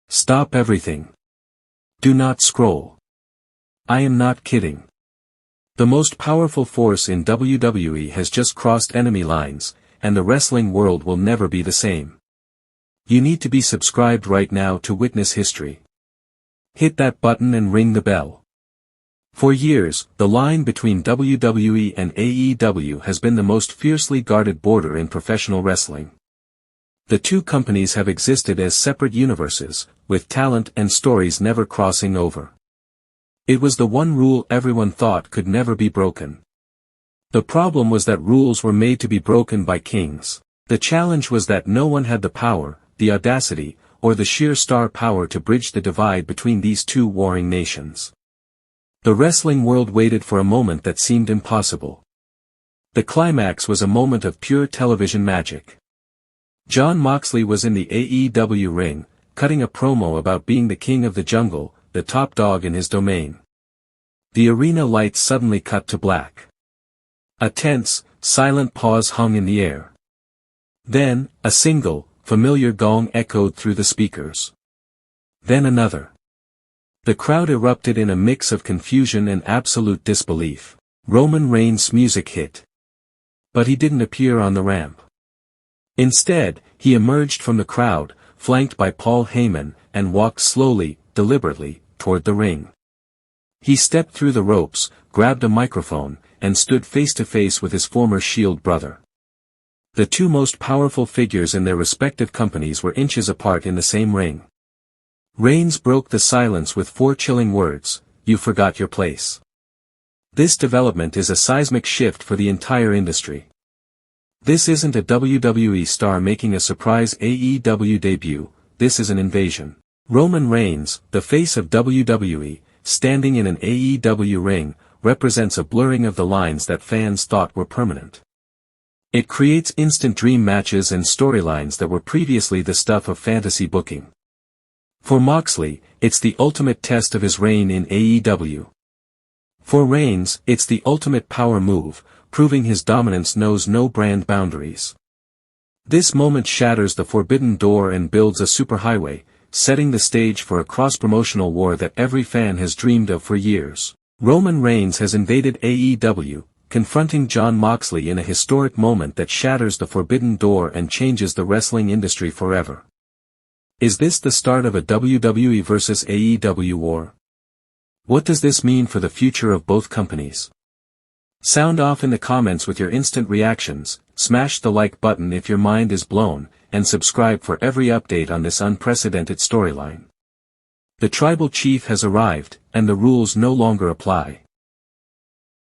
Stop everything. Do not scroll. I am not kidding. The most powerful force in WWE has just crossed enemy lines, and the wrestling world will never be the same. You need to be subscribed right now to witness history. Hit that button and ring the bell. For years, the line between WWE and AEW has been the most fiercely guarded border in professional wrestling. The two companies have existed as separate universes, with talent and stories never crossing over. It was the one rule everyone thought could never be broken. The problem was that rules were made to be broken by kings. The challenge was that no one had the power, the audacity, or the sheer star power to bridge the divide between these two warring nations. The wrestling world waited for a moment that seemed impossible. The climax was a moment of pure television magic. Jon Moxley was in the AEW ring, cutting a promo about being the king of the jungle, the top dog in his domain. The arena lights suddenly cut to black. A tense, silent pause hung in the air. Then, a single, familiar gong echoed through the speakers. Then another. The crowd erupted in a mix of confusion and absolute disbelief. Roman Reigns' music hit. But he didn't appear on the ramp. Instead, he emerged from the crowd, flanked by Paul Heyman, and walked slowly, deliberately, toward the ring. He stepped through the ropes, grabbed a microphone, and stood face to face with his former Shield brother. The two most powerful figures in their respective companies were inches apart in the same ring. Reigns broke the silence with four chilling words: "You forgot your place." This development is a seismic shift for the entire industry. This isn't a WWE star making a surprise AEW debut, this is an invasion. Roman Reigns, the face of WWE, standing in an AEW ring, represents a blurring of the lines that fans thought were permanent. It creates instant dream matches and storylines that were previously the stuff of fantasy booking. For Moxley, it's the ultimate test of his reign in AEW. For Reigns, it's the ultimate power move, proving his dominance knows no brand boundaries. This moment shatters the forbidden door and builds a superhighway, setting the stage for a cross-promotional war that every fan has dreamed of for years. Roman Reigns has invaded AEW, confronting Jon Moxley in a historic moment that shatters the forbidden door and changes the wrestling industry forever. Is this the start of a WWE versus AEW war? What does this mean for the future of both companies? Sound off in the comments with your instant reactions, smash the like button if your mind is blown, and subscribe for every update on this unprecedented storyline. The tribal chief has arrived, and the rules no longer apply.